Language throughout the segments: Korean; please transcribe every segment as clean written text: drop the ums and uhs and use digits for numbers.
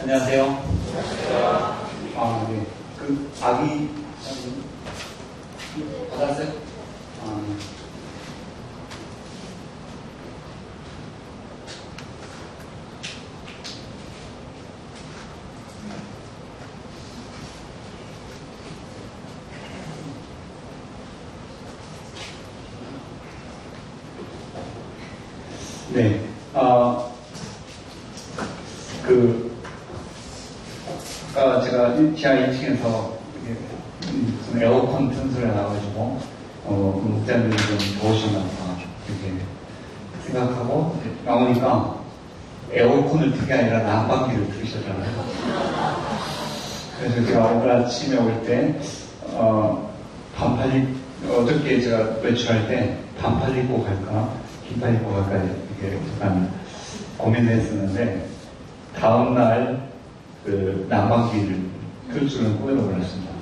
안녕하세요. 네. 그 아기 받았어요? 네. 아까 제가 지하 2층에서 에어컨 튼 소리가 나와가지고, 목자님이 좀 더우셨나 보다, 이렇게 생각하고, 나오니까 에어컨을 틀게 아니라 난방기를 틀으셨잖아요. 그래서 제가 오늘 아침에 올 때, 어저께 제가 외출할 때 반팔 입고 갈까, 긴팔 입고 갈까, 이렇게 약간 고민을 했었는데, 다음날 난방기를 틀 줄은 꿈에도 몰랐습니다.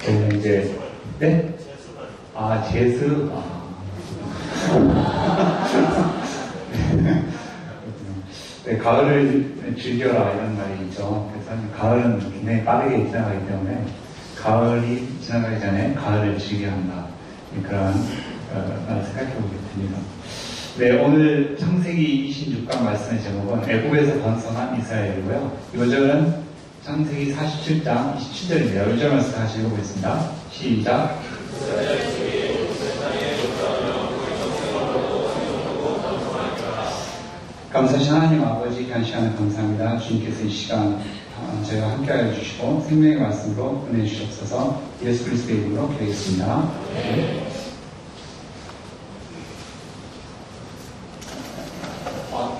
그래서 이제, 네? 제스? 네, 가을을 즐겨라 이런 말이 있죠. 그래서 가을은 굉장히 빠르게 지나가기 때문에 가을이 지나가기 전에 가을을 즐겨야 한다. 그런 생각해보게 됩니다. 네, 오늘 창세기 26강 말씀의 제목은 애굽에서 번성한 이스라엘이고요. 요절은 창세기 47장 27절입니다. 요절 말씀 다시 읽어보겠습니다. 시작. 감사하신 하나님 아버지, 귀한 시간을 감사합니다. 주님께서 이 시간 저희와 함께하여 주시고 생명의 말씀으로 은혜 주시옵소서. 예수 그리스도의 이름으로 기도하겠습니다. 네.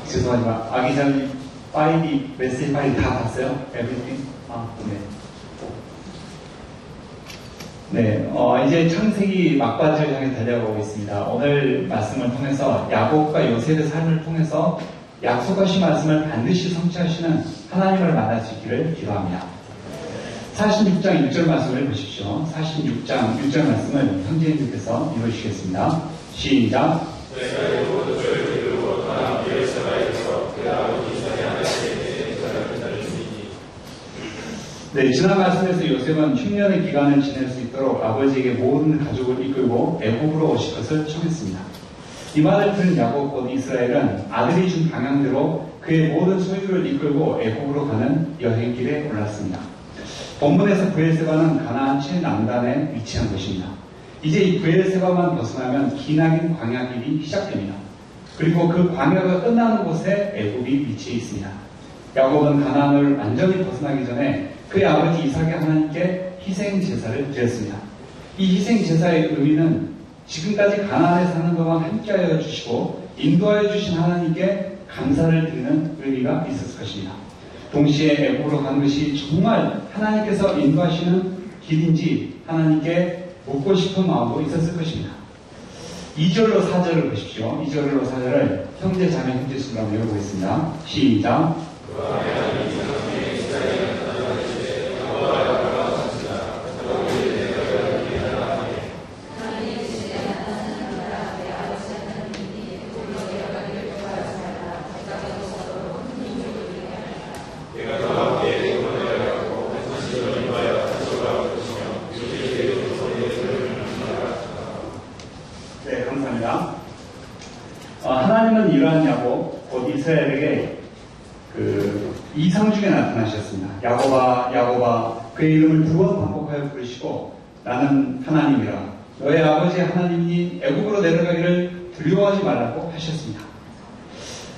죄송하지만 아기자님 파일이 메시지 파일 다 봤어요? Everything? 네. 이제 창세기 막바지를 향해 달려가고 있습니다. 오늘 말씀을 통해서 야곱과 요셉의 삶을 통해서 약속하신 말씀을 반드시 성취하시는 하나님을 만날 수 있기를 기도합니다. 46장 6절 말씀을 보십시오. 46장 6절 말씀을 형제님들께서 읽어주시겠습니다. 시작. 네, 지난 말씀에서 요셉은 흉년의 기간을 지낼 수 있도록 아버지에게 모든 가족을 이끌고 애굽으로 오실 것을 청했습니다. 이 말을 들은 야곱 곧 이스라엘은 아들이 준 방향대로 그의 모든 소유를 이끌고 애굽으로 가는 여행길에 올랐습니다. 본문에서 브엘세바는 가나안 최남단에 위치한 곳입니다. 이제 이 브엘세바만 벗어나면 기나긴 광야길이 시작됩니다. 그리고 그 광야가 끝나는 곳에 애굽이 위치해 있습니다. 야곱은 가나안을 완전히 벗어나기 전에 그의 아버지 이삭의 하나님께 희생 제사를 드렸습니다. 이 희생 제사의 의미는 지금까지 가나안에 사는 동안 함께하여 주시고 인도하여 주신 하나님께 감사를 드리는 의미가 있었을 것입니다. 동시에 애굽으로 간 것이 정말 하나님께서 인도하시는 길인지 하나님께 묻고 싶은 마음도 있었을 것입니다. 2절로 4절을 보십시오. 2절로 4절을 형제 자매 형제 수로 한번 읽어보겠습니다. 시작. 네, 감사합니다. 하나님은 이러한 야곱, 곧 이스라엘에게 이상 중에 나타나셨습니다. 야곱아, 야곱아, 그의 이름을 2번 반복하여 부르시고 나는 하나님이라. 너의 아버지 하나님이 애굽으로 내려가기를 두려워하지 말라고 하셨습니다.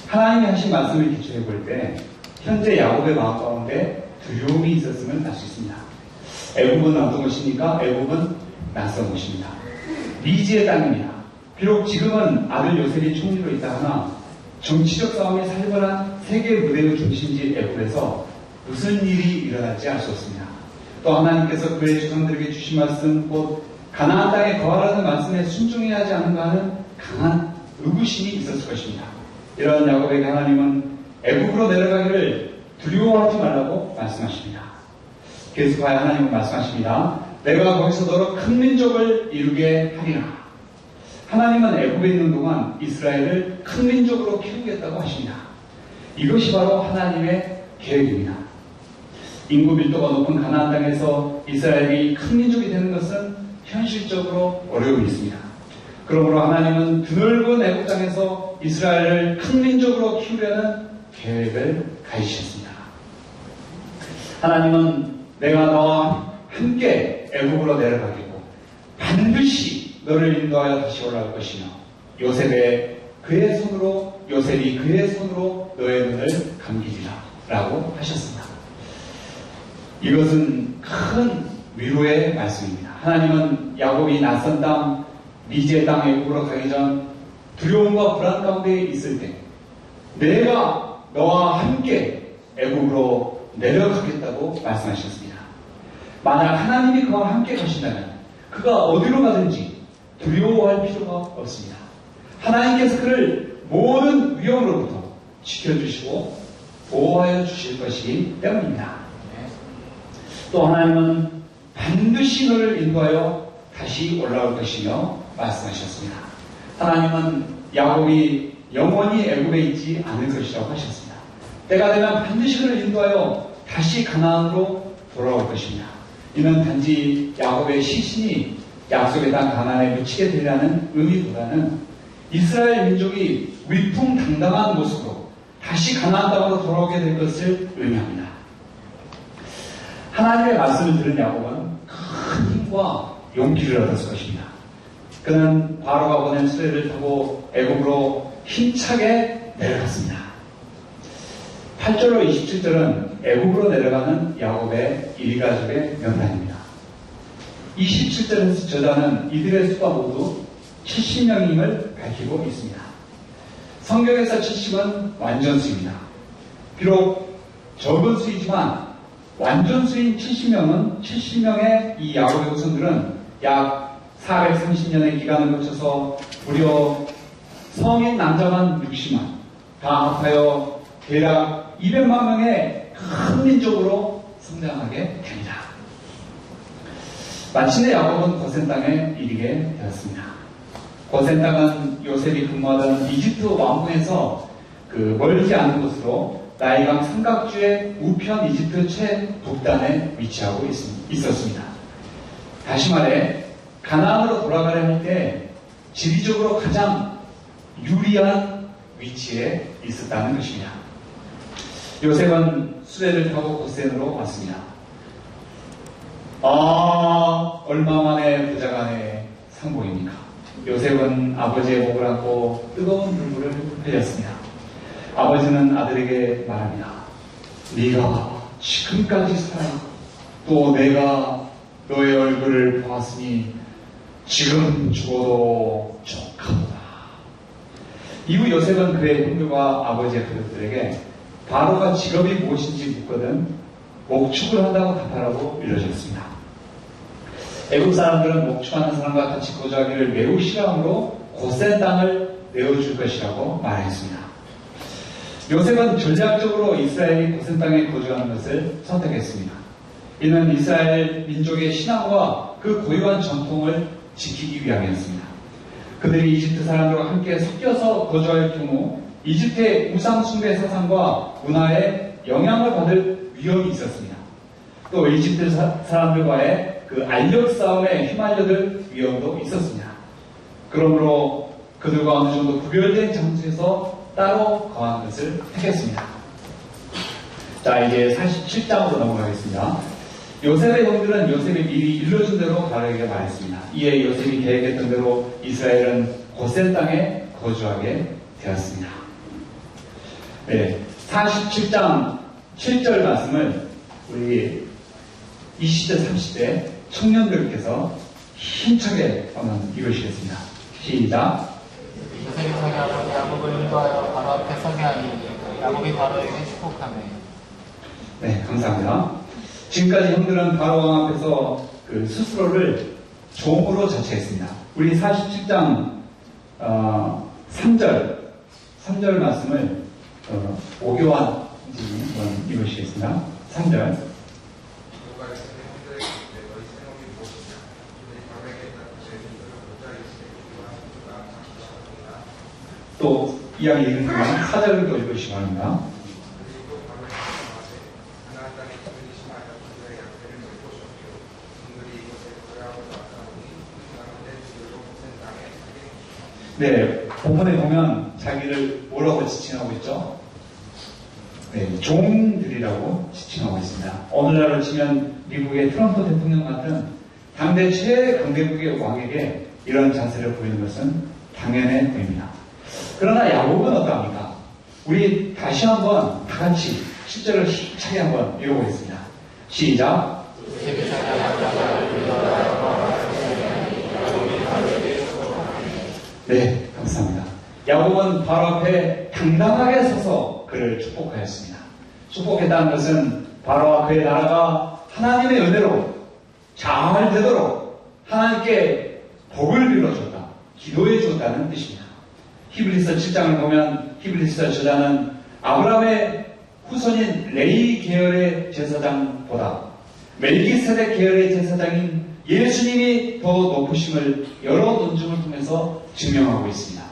하나님이 하신 말씀을 기초해 볼 때 현재 야곱의 마음 가운데 두려움이 있었음을 알 수 있습니다. 애굽은 어떤 곳입니까? 애굽은 낯선 곳입니다. 미지의 땅입니다. 비록 지금은 아들 요셉이 총리로 있다 하나 정치적 싸움이 살벌한 세계 무대의 중심지 애굽에서 무슨 일이 일어날지 알 수 없습니다. 또 하나님께서 그의 조상들에게 주신 말씀, 곧 가나안 땅에 거하라는 말씀에 순종해야 하지 않는가 하는 강한 의구심이 있었을 것입니다. 이러한 야곱에게 하나님은 애굽으로 내려가기를 두려워하지 말라고 말씀하십니다. 계속하여 하나님은 말씀하십니다. 내가 거기서 너로 큰 민족을 이루게 하리라. 하나님은 애굽에 있는 동안 이스라엘을 큰 민족으로 키우겠다고 하십니다. 이것이 바로 하나님의 계획입니다. 인구 밀도가 높은 가나안 땅에서 이스라엘이 큰 민족이 되는 것은 현실적으로 어려움이 있습니다. 그러므로 하나님은 드넓은 애국 땅에서 이스라엘을 큰 민족으로 키우려는 계획을 가지셨습니다. 하나님은 내가 너와 함께 애국으로 내려가겠고 반드시 너를 인도하여 다시 올라올 것이며 요셉이 그의 손으로 너의 눈을 감기리라 라고 하셨습니다. 이것은 큰 위로의 말씀입니다. 하나님은 야곱이 낯선 땅 미제 땅 애국으로 가기 전 두려움과 불안 가운데 있을 때 내가 너와 함께 애국으로 내려가겠다고 말씀하셨습니다. 만약 하나님이 그와 함께 가신다면 그가 어디로 가든지 두려워할 필요가 없습니다. 하나님께서 그를 모든 위험으로부터 지켜주시고 보호하여 주실 것이기 때문입니다. 또 하나님은 반드시 너를 인도하여 다시 올라올 것이며 말씀하셨습니다. 하나님은 야곱이 영원히 애굽에 있지 않을 것이라고 하셨습니다. 때가 되면 반드시 그를 인도하여 다시 가나안으로 돌아올 것입니다. 이는 단지 야곱의 시신이 약속의 땅 가나안에 묻히게 되려는 의미보다는 이스라엘 민족이 위풍당당한 모습으로 다시 가나안 땅으로 돌아오게 될 것을 의미합니다. 하나님의 말씀을 들은 야곱은 큰 힘과 용기를 얻었을 것입니다. 그는 바로가 보낸 수레를 타고 애굽으로 힘차게 내려갔습니다. 8절로 27절은 애굽으로 내려가는 야곱의 일가족의 명단입니다. 27절에서 저자는 이들의 수가 모두 70명임을 밝히고 있습니다. 성경에서 70은 완전수입니다. 비록 적은 수이지만 완전수인 70명은 70명의 이 야곱의 후손들은 약 430년의 기간을 거쳐서 무려 성인 남자만 60만 다 합하여 대략 200만 명의 큰 민족으로 성장하게 됩니다. 마침내 야곱은 고센 땅에 이르게 되었습니다. 고센 땅은 요셉이 근무하던 이집트 왕궁에서 멀지 않은 곳으로 나일강 삼각주의 우편 이집트 최북단에 위치하고 있었습니다. 다시 말해 가나안으로 돌아가려 할 때 지리적으로 가장 유리한 위치에 있었다는 것입니다. 요셉은 수레를 타고 고센으로 왔습니다. 얼마 만에 부자간의 상봉입니까? 요셉은 아버지의 목을 안고 뜨거운 눈물을 흘렸습니다. 아버지는 아들에게 말합니다. 네가 지금까지 살아있고 또 내가 너의 얼굴을 보았으니 지금 죽어도 족하도다. 이후 요셉은 그의 형들과 아버지의 가족들에게 바로가 직업이 무엇인지 묻거든 목축을 한다고 답하라고 일러줬습니다. 애국 사람들은 목축하는 사람과 같이 거주하기를 매우 싫어하므로 고센 땅을 내어줄 것이라고 말했습니다. 요셉은 전략적으로 이스라엘이 고센 땅에 거주하는 것을 선택했습니다. 이는 이스라엘 민족의 신앙과 그 고유한 전통을 지키기 위함이었습니다. 그들이 이집트 사람들과 함께 섞여서 거주할 경우 이집트의 우상 숭배 사상과 문화에 영향을 받을 위험이 있었습니다. 또 이집트 사람들과의 알력 싸움에 휘말려들 위험도 있었습니다. 그러므로 그들과 어느 정도 구별된 장소에서 따로 거하는 것을 택했습니다. 자, 이제 47장으로 넘어가겠습니다. 요셉의 형들은 요셉이 미리 일러준 대로 바로에게 말했습니다. 이에 요셉이 계획했던 대로 이스라엘은 고센 땅에 거주하게 되었습니다. 네, 47장 7절 말씀을 우리 20대, 30대 청년들께서 힘차게 한번 읽으시겠습니다. 시작. 요셉이 자기 아버지 야곱을 인도하여 바로 앞에 서게 하니 야곱이 바로에게 축복하매. 네, 감사합니다. 지금까지 형들은 바로 왕 앞에서 스스로를 종으로 자처했습니다. 우리 47장 3절 말씀을 오교환 선생님이 읽으시겠습니다. 3절. 또 이야기 읽는 동안 4절을 또 읽으시기 바랍니다. 네, 본문에 보면 자기를 뭐라고 지칭하고 있죠? 네, 종들이라고 지칭하고 있습니다. 오늘날로 치면 미국의 트럼프 대통령 같은 당대 최강대국의 왕에게 이런 자세를 보이는 것은 당연해 보입니다. 그러나 야곱은 어떠합니까? 우리 다시 한번 다 같이 10절을 힘차게 한번 읽어보겠습니다. 시작. 네, 감사합니다. 야곱은 바로 앞에 당당하게 서서 그를 축복하였습니다. 축복했다는 것은 바로와 그의 나라가 하나님의 은혜로 잘 되도록 하나님께 복을 빌어줬다, 기도해 줬다는 뜻입니다. 히브리서 7장을 보면 히브리서 저자는 아브라함의 후손인 레위 계열의 제사장보다 멜기세덱 계열의 제사장인 예수님이 더 높으심을 여러 논증을 통해서 증명하고 있습니다.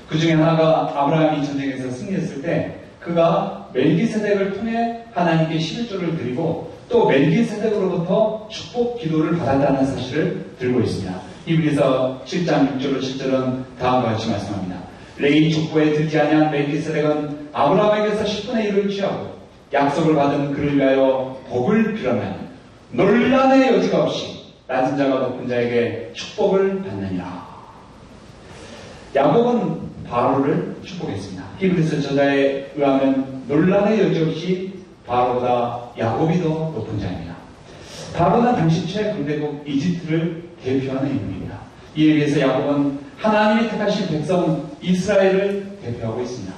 그 중에 하나가 아브라함이 전쟁에서 승리했을 때 그가 멜기세덱을 통해 하나님께 11조를 드리고 또 멜기세덱으로부터 축복 기도를 받았다는 사실을 들고 있습니다. 히브리서 7장 6절로 7절은 다음과 같이 말씀합니다. 레위 족보에 들지 아니한 멜기세덱은 아브라함에게서 10분의 1을 취하고 약속을 받은 그를 위하여 복을 빌었나니 논란의 여지가 없이 낮은 자가 높은 자에게 축복을 받느니라. 야곱은 바로를 축복했습니다. 히브리서 저자에 의하면 논란의 여지 없이 바로보다 야곱이 더 높은 자입니다. 바로는 당시 최강대국 이집트를 대표하는 인물입니다. 이에 비해서 야곱은 하나님이 택하신 백성 이스라엘을 대표하고 있습니다.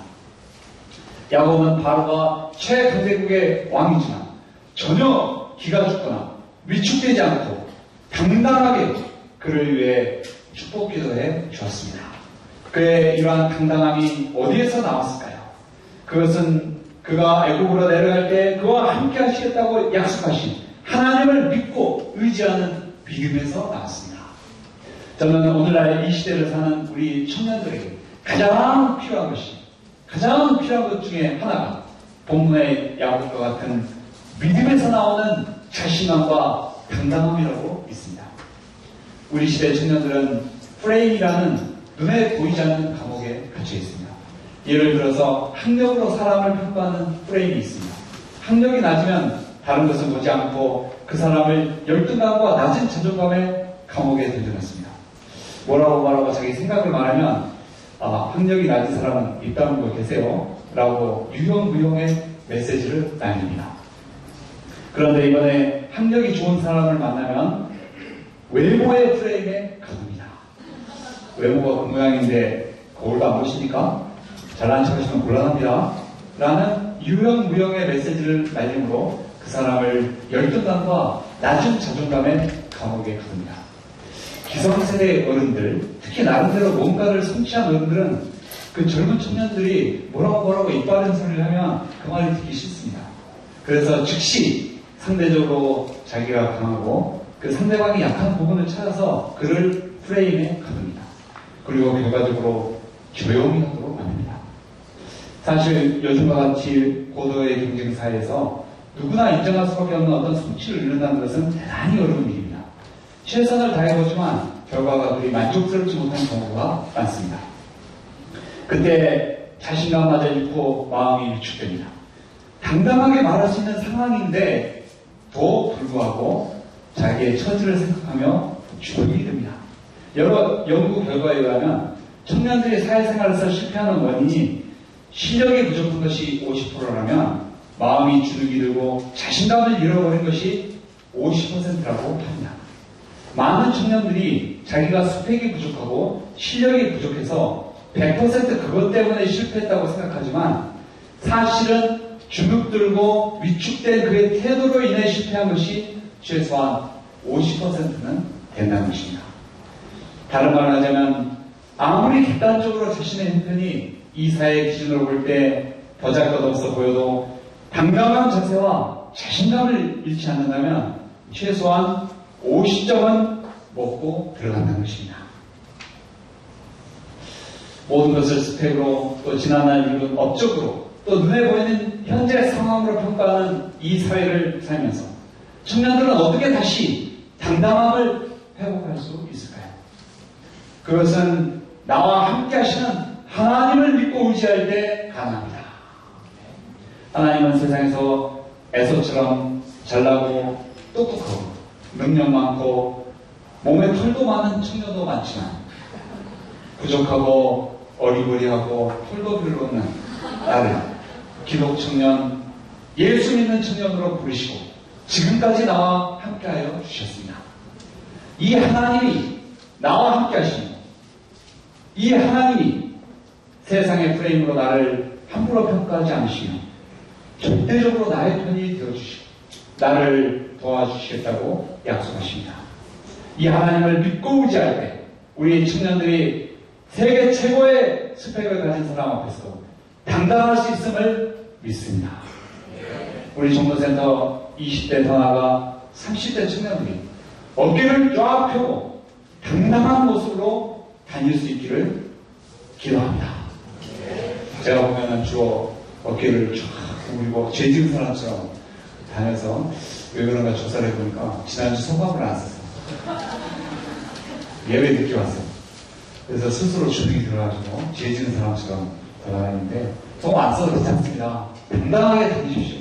야곱은 바로가 최강대국의 왕이지만 전혀 기가 죽거나 위축되지 않고 당당하게 그를 위해 축복 기도해 주었습니다. 그의 이러한 당당함이 어디에서 나왔을까요? 그것은 그가 애굽으로 내려갈 때 그와 함께 하시겠다고 약속하신 하나님을 믿고 의지하는 믿음에서 나왔습니다. 저는 오늘날 이 시대를 사는 우리 청년들에게 가장 필요한 것 중에 하나가 본문의 야곱과 같은 믿음에서 나오는 자신감과 당당함이라고 믿습니다. 우리 시대 청년들은 프레임이라는 눈에 보이지 않는 감옥에 갇혀 있습니다. 예를 들어서 학력으로 사람을 평가하는 프레임이 있습니다. 학력이 낮으면 다른 것을 보지 않고 그 사람을 열등감과 낮은 자존감의 감옥에 들여놨습니다. 뭐라고 말하고 자기 생각을 말하면 학력이 낮은 사람은 입 다물고 계세요 라고 유형무형의 메시지를 날립니다. 그런데 이번에 학력이 좋은 사람을 만나면 외모의 프레임에 가둡니다. 외모가 그 모양인데 거울도 안 보십니까? 잘난 척하시면 곤란합니다. 라는 유형무형의 메시지를 날림으로 그 사람을 열등감과 낮은 자존감의 감옥에 가둡니다. 기성세대의 어른들, 특히 나름대로 뭔가를 성취한 어른들은 그 젊은 청년들이 뭐라고 입 바른 소리를 하면 그 말이 듣기 싫습니다. 그래서 즉시 상대적으로 자기가 강하고 그 상대방이 약한 부분을 찾아서 그를 프레임에 가둡니다. 그리고 결과적으로 조용히 하도록 만듭니다. 사실 요즘과 같이 고도의 경쟁 사회에서 누구나 인정할 수밖에 없는 어떤 성취를 이룬다는 것은 대단히 어려운 일입니다. 최선을 다해보지만 결과가 그리 만족스럽지 못한 경우가 많습니다. 그때 자신감마저 잃고 마음이 위축됩니다. 당당하게 말할 수 있는 상황인데 도 불구하고 자기의 처지를 생각하며 주눅이 듭니다. 여러 연구 결과에 의하면 청년들이 사회생활에서 실패하는 원인이 실력이 부족한 것이 50%라면 마음이 주눅이 들고 자신감을 잃어버린 것이 50%라고 합니다. 많은 청년들이 자기가 스펙이 부족하고 실력이 부족해서 100% 그것 때문에 실패했다고 생각하지만 사실은 주눅 들고 위축된 그의 태도로 인해 실패한 것이 최소한 50%는 된다는 것입니다. 다른 말을 하자면 아무리 객관적으로 자신의 형편이 이 사회의 기준으로 볼 때 보잘것없어 보여도 당당한 자세와 자신감을 잃지 않는다면 최소한 50점은 먹고 들어간다는 것입니다. 모든 것을 스펙으로 또 지난날 이룬 업적으로 또 눈에 보이는 현재 상황으로 평가하는 이 사회를 살면서 청년들은 어떻게 다시 당당함을 회복할 수 있을까요? 그것은 나와 함께 하시는 하나님을 믿고 의지할 때 가능합니다. 하나님은 세상에서 에서처럼 잘나고 똑똑하고 능력 많고 몸에 털도 많은 청년도 많지만 부족하고 어리버리하고 털도 별로 없는 나를 기독 청년, 예수 믿는 청년으로 부르시고 지금까지 나와 함께하여 주셨습니다. 이 하나님이 나와 함께 하시며 이 하나님이 세상의 프레임으로 나를 함부로 평가하지 않으시며 절대적으로 나의 편이 되어주시고 나를 도와주시겠다고 약속하십니다. 이 하나님을 믿고 의지할 때 우리 청년들이 세계 최고의 스펙을 가진 사람 앞에서 당당할 수 있음을 믿습니다. 우리 종로센터 20대 더 나아가 30대 청년들이 어깨를 쫙 펴고 당당한 모습으로 다닐 수 있기를 기도합니다. 제가 보면은 주로 어깨를 쫙 구부리고 죄 지은 사람처럼 다녀서 왜 그런가 조사를 해보니까 지난주 성함을 안 썼어요. 예외 늦게 왔어요. 그래서 스스로 주눅이 들어가지고 죄 지은 사람처럼 돌아다니는데 속 안 써도 괜찮습니다. 당당하게 다니십시오.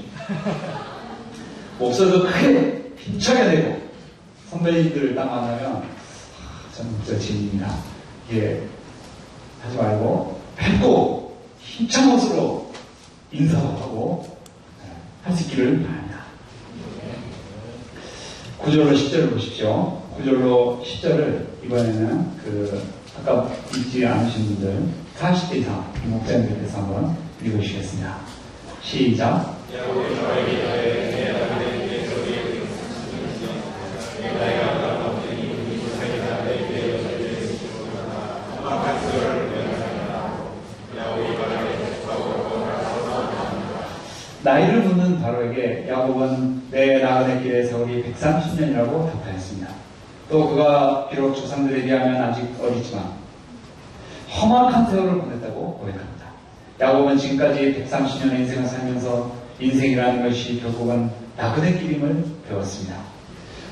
목소리도 크게 힘차게 내고 선배님들 딱 만나면 저는 목소리 진입니다. 예, 하지 말고 뵙고 힘찬 것으로 인사도 하고 할 수 있기를 바랍니다. 9절로 10절을 보십시오. 9절로 10절을 이번에는 아까 읽지 않으신 분들 40대 이상 목사님들께서 한번 읽으시겠습니다. 시작. 나이를 묻는 바로에게 야곱은 내 나그네 길의 세월이 130년이라고 답하였습니다. 또 그가 비록 조상들에 비하면 아직 어리지만 험악한 세월을 보냈다고 고백합니다. 야곱은 지금까지 130년의 인생을 살면서 인생이라는 것이 결국은 나그네 길임을 배웠습니다.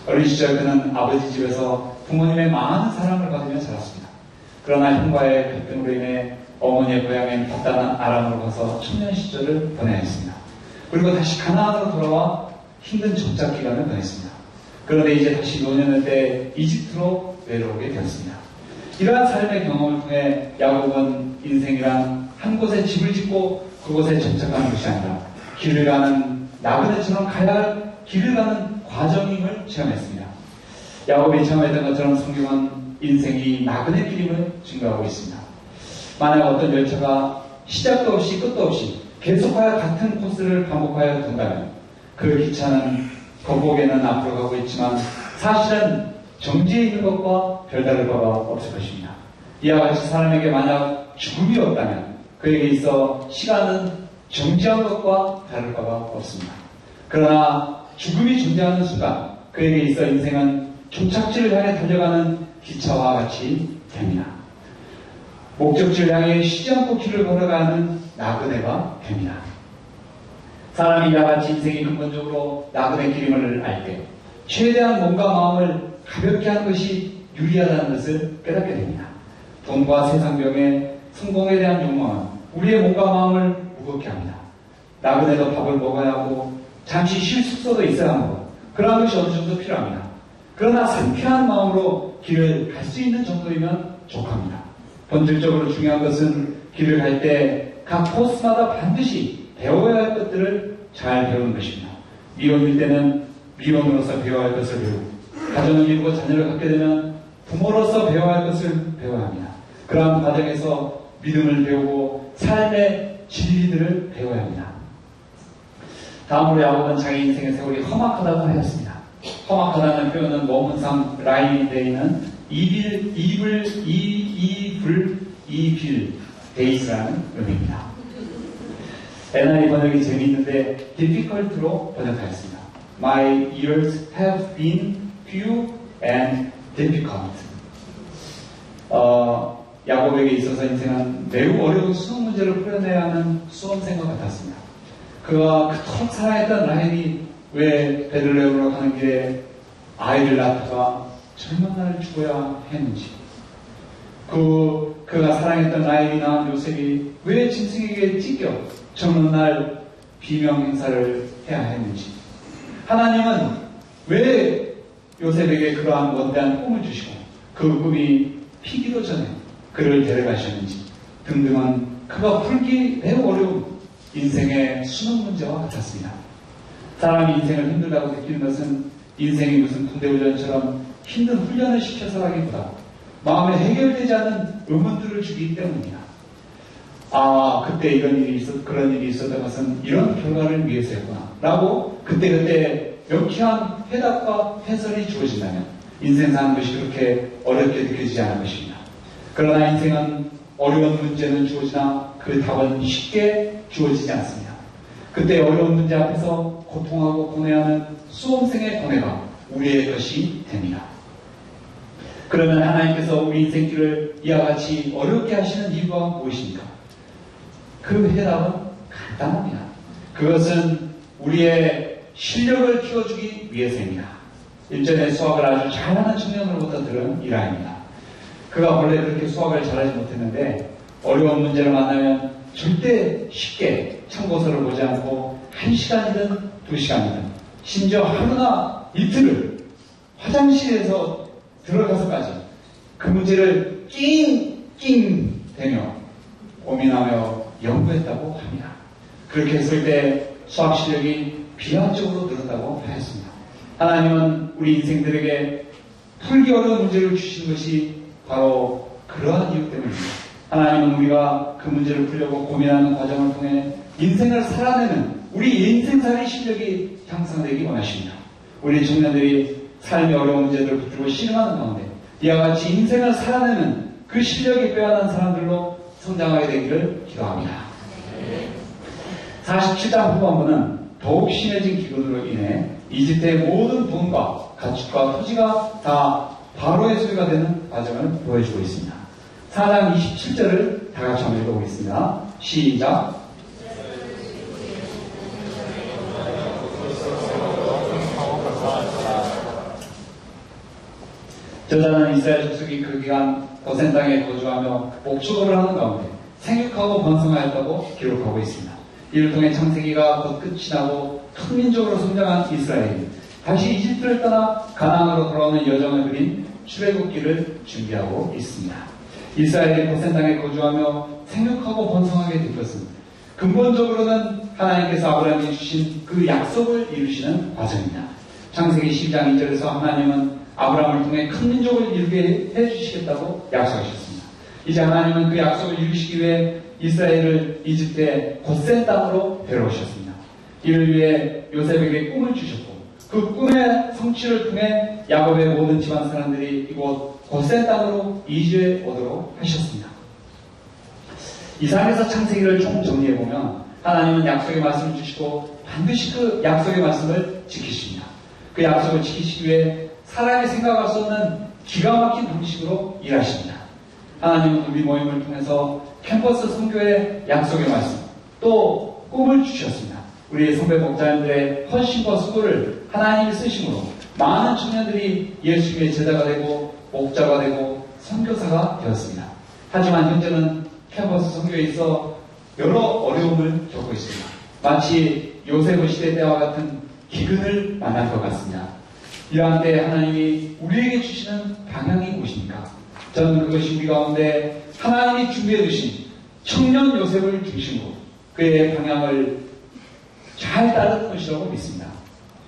어린 시절 그는 아버지 집에서 부모님의 많은 사랑을 받으며 자랐습니다. 그러나 형과의 갈등으로 인해 어머니의 고향인 바다는 아람으로 가서 청년 시절을 보내야 했습니다. 그리고 다시 가나안으로 돌아와 힘든 정착 기간을 보냈습니다. 그런데 이제 다시 노년을 때 이집트로 내려오게 되었습니다. 이러한 삶의 경험을 통해 야곱은 인생이란 한 곳에 집을 짓고 그곳에 정착하는 것이 아니라 길을 가는 나그네처럼 가야 할 길을 가는 과정임을 체험했습니다. 야곱이 체험했던 것처럼 성경은 인생이 나그네 길임을 증거하고 있습니다. 만약 어떤 열차가 시작도 없이 끝도 없이 계속하여 같은 코스를 반복하여 돈다면 그 기차는 겉보기에는 앞으로 가고 있지만 사실은 정지해 있는 것과 별다를 바가 없을 것입니다. 이와 같이 사람에게 만약 죽음이 없다면 그에게 있어 시간은 정지한 것과 다를 바가 없습니다. 그러나 죽음이 존재하는 순간 그에게 있어 인생은 종착지를 향해 달려가는 기차와 같이 됩니다. 목적지를 향해 쉬지 않고 길을 걸어가는 나그네가 됩니다. 사람이 이와 같이 인생이 근본적으로 나그네 길임을 알 때 최대한 몸과 마음을 가볍게 하는 것이 유리하다는 것을 깨닫게 됩니다. 돈과 세상병에 성공에 대한 욕망은 우리의 몸과 마음을 무겁게 합니다. 나그네도 밥을 먹어야 하고 잠시 쉴 숙소도 있어야 하고 그러한 것이 어느 정도 필요합니다. 그러나 상쾌한 마음으로 길을 갈 수 있는 정도이면 족합니다. 본질적으로 중요한 것은 길을 갈 때 각 코스마다 반드시 배워야 할 것들을 잘 배우는 것입니다. 미혼일 때는 미혼으로서 배워야 할 것을 배우고 가정을 이루고 자녀를 갖게 되면 부모로서 배워야 할 것을 배워야 합니다. 그러한 과정에서 믿음을 배우고 삶의 진리들을 배워야 합니다. 다음으로 야곱은 자기 인생의 세월이 험악하다고 하였습니다. 험악하다는 표현은 원문상 라임인데이는 이빌 데이스라는 의미입니다. NIV 번역이 재미있는데 difficult로 번역하였습니다. My years have been few and difficult. 야곱에게 있어서 인생은 매우 어려운 수험 문제를 풀어내야 하는 수험생과 같았습니다. 그가 그토록 사랑했던 라헬이 왜 베들레헴으로 가는 길에 아이를 낳다가 젊은 날을 죽어야 했는지, 그 그가 사랑했던 라헬이나 요셉이 왜 짐승에게 찢겨 저는 날 비명 행사를 해야 했는지, 하나님은 왜 요셉에게 그러한 원대한 꿈을 주시고 그 꿈이 피기도 전에 그를 데려가셨는지 등등은 그가 풀기 매우 어려운 인생의 수능 문제와 같았습니다. 사람이 인생을 힘들다고 느끼는 것은 인생이 무슨 군대훈련처럼 힘든 훈련을 시켜서라기보다 마음에 해결되지 않는 의문들을 주기 때문입니다. 그때 이런 일이 그런 일이 있었던 것은 이런 결과를 위해서였구나 라고 그때그때 명쾌한 해답과 해설이 주어진다면 인생 사는 것이 그렇게 어렵게 느껴지지 않을 것입니다. 그러나 인생은 어려운 문제는 주어지나 그 답은 쉽게 주어지지 않습니다. 그때 어려운 문제 앞에서 고통하고 고뇌하는 수험생의 고뇌가 우리의 것이 됩니다. 그러면 하나님께서 우리 인생길을 이와 같이 어렵게 하시는 이유가 무엇입니까? 그 해답은 간단합니다. 그것은 우리의 실력을 키워주기 위해서입니다. 일전에 수학을 아주 잘하는 청년으로부터 들은 일화입니다. 그가 원래 그렇게 수학을 잘하지 못했는데 어려운 문제를 만나면 절대 쉽게 참고서를 보지 않고 1시간이든 2시간이든 심지어 하루나 이틀을 화장실에서 들어가서까지 그 문제를 낑낑 대며 고민하며 연구했다고 합니다. 그렇게 했을 때 수학 실력이 비약적으로 늘었다고 하였습니다. 하나님은 우리 인생들에게 풀기 어려운 문제를 주신 것이 바로 그러한 이유 때문입니다. 하나님은 우리가 그 문제를 풀려고 고민하는 과정을 통해 인생을 살아내는 우리 인생살이 실력이 향상되기 원하십니다. 우리 청년들이 삶의 어려운 문제들을 붙들고 실행하는 가운데 이와 같이 인생을 살아내는 그 실력이 빼어난 사람들로 성장하게 되기를 기도합니다. 47장 후반부는 더욱 심해진 기근으로 인해 이집트의 모든 돈과 가축과 토지가 다 바로의 소유가 되는 과정을 보여주고 있습니다. 4장 27절을 다 같이 한번 읽어보겠습니다. 시작. 저자는 이스라엘 족속이 그 기간 고센 땅에 거주하며 목축업을 하는 가운데 생육하고 번성하였다고 기록하고 있습니다. 이를 통해 창세기가 곧 끝이 나고 큰 민족으로 성장한 이스라엘이 다시 이집트를 떠나 가나안으로 돌아오는 여정을 그린 출애굽기를 준비하고 있습니다. 이스라엘이 고센 땅에 거주하며 생육하고 번성하게 된 것은 근본적으로는 하나님께서 아브라함에게 주신 그 약속을 이루시는 과정입니다. 창세기 12장 2절에서 하나님은 아브라함을 통해 큰 민족을 이루게 해주시겠다고 약속하셨습니다. 이제 하나님은 그 약속을 이루시기 위해 이스라엘을 이집트의 곧센 땅으로 데려오셨습니다. 이를 위해 요셉에게 꿈을 주셨고 그 꿈의 성취를 통해 야곱의 모든 집안 사람들이 이곳 곧센 땅으로 이주해 오도록 하셨습니다. 이상에서 창세기를 총 정리해보면 하나님은 약속의 말씀을 주시고 반드시 그 약속의 말씀을 지키십니다. 그 약속을 지키시기 위해 사람의 생각할 수 없는 기가 막힌 방식으로 일하십니다. 하나님은 우리 모임을 통해서 캠퍼스 선교의 약속의 말씀, 또 꿈을 주셨습니다. 우리 선배 목자님들의 헌신과 수고를 하나님이 쓰심으로 많은 청년들이 예수님의 제자가 되고 목자가 되고 선교사가 되었습니다. 하지만 현재는 캠퍼스 선교에 있어 여러 어려움을 겪고 있습니다. 마치 요셉의 시대 때와 같은 기근을 만난 것 같습니다. 이러한 때 하나님이 우리에게 주시는 방향이 무엇입니까? 저는 그것이 우리 가운데 하나님이 준비해 두신 청년 요셉을 중심으로 그의 방향을 잘 따르는 것이라고 믿습니다.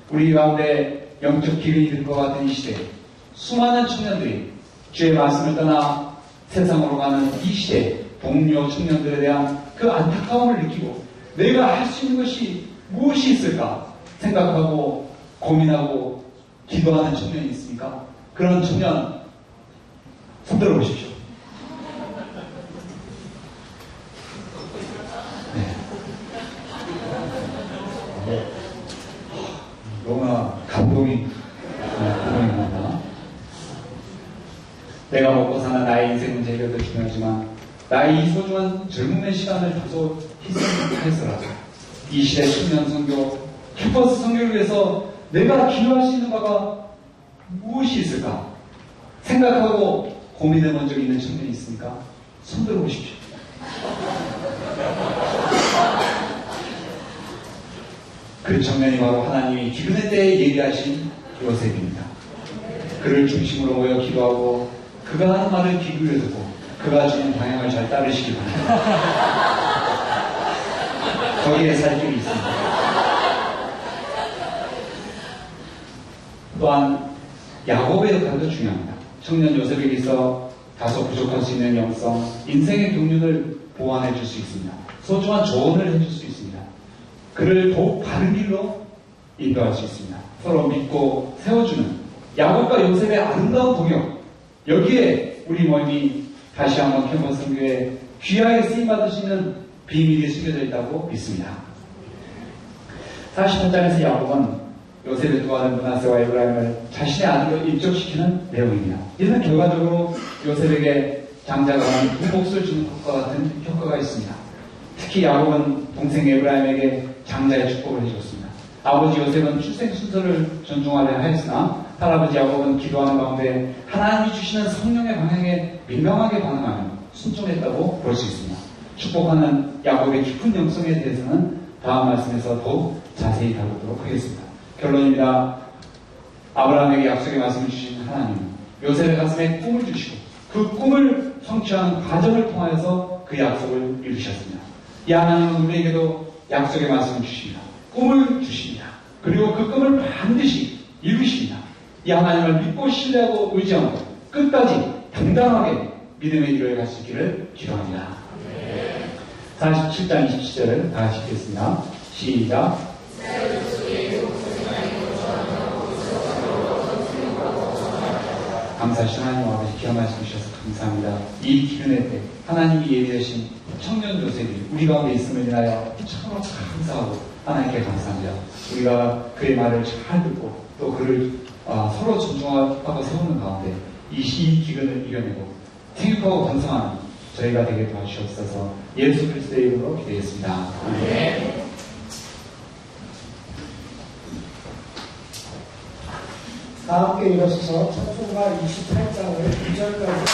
우리 가운데 영적 기근이 된 것 같은 이 시대에 수많은 청년들이 주의 말씀을 떠나 세상으로 가는 이 시대에 동료 청년들에 대한 그 안타까움을 느끼고 내가 할 수 있는 것이 무엇이 있을까 생각하고 고민하고 기도하는 청년이 있습니까? 그런 청년 손들어 보십시오. 네. 너무나 감동입니다. 내가 먹고 사는 나의 인생 문제가 더 중요하지만 나의 이 소중한 젊음의 시간을 다소 희생해서라도 이 시대 청년 선교, 캠퍼스 선교를 위해서 내가 기여할 수 있는 바가 무엇이 있을까 생각하고 고민해 본 적이 있는 청년이 있습니까? 손 들어보십시오. 그 청년이 바로 하나님이 기근의 때에 예비하신 요셉입니다. 그를 중심으로 모여 기도하고 그가 하는 말을 귀 기울여 듣고 그가 주는 방향을 잘 따르시기 바랍니다. 거기에 살 길이 있습니다. 또한 야곱의 역할도 중요합니다. 청년 요셉에게 있어 다소 부족할 수 있는 영성, 인생의 경륜을 보완해 줄 수 있습니다. 소중한 조언을 해줄 수 있습니다. 그를 더욱 바른 길로 인도할 수 있습니다. 서로 믿고 세워주는 야곱과 요셉의 아름다운 동역, 여기에 우리 모임이 다시 한번 캠퍼스 선교에 귀하게 쓰임받을 수 있는 비밀이 숨겨져 있다고 믿습니다. 48장에서 야곱은 요셉의 두 아들 므낫세와 에브라임을 자신의 아들로 입적시키는 내용입니다. 이는 결과적으로 요셉에게 장자가 두 몫을 주는 것과 같은 효과가 있습니다. 특히 야곱은 동생 에브라임에게 장자의 축복을 해줬습니다. 아버지 요셉은 출생 순서를 존중하려 하였으나 할아버지 야곱은 기도하는 가운데 하나님이 주시는 성령의 방향에 민감하게 반응하며 순종했다고 볼 수 있습니다. 축복하는 야곱의 깊은 영성에 대해서는 다음 말씀에서 더욱 자세히 다루도록 하겠습니다. 결론입니다. 아브라함에게 약속의 말씀을 주신 하나님, 요셉의 가슴에 꿈을 주시고 그 꿈을 성취하는 과정을 통하여서 그 약속을 이루셨습니다. 이 하나님은 우리에게도 약속의 말씀을 주십니다. 꿈을 주십니다. 그리고 그 꿈을 반드시 이루십니다. 이 하나님을 믿고 신뢰하고 의지하고 끝까지 당당하게 믿음의 길을 갈 수 있기를 기도합니다. 47장 27절을 다 같이 읽겠습니다. 시작. 감사하신 하나님 아버지 귀한 말씀 주셔서 감사합니다. 이 기근의 때 하나님이 예비하신 청년 요셉이 우리 가운데 있음을 인하여 참으로 감사하고 하나님께 감사합니다. 우리가 그의 말을 잘 듣고 또 그를 서로 존중하고 세우는 가운데 이 기근을 이겨내고 생육하고 번성하는 저희가 되게 도와주시옵소서. 예수 그리스도의 이름으로 기도했습니다. 아멘. 다 함께 일어서서 찬송가 28장을 2절까지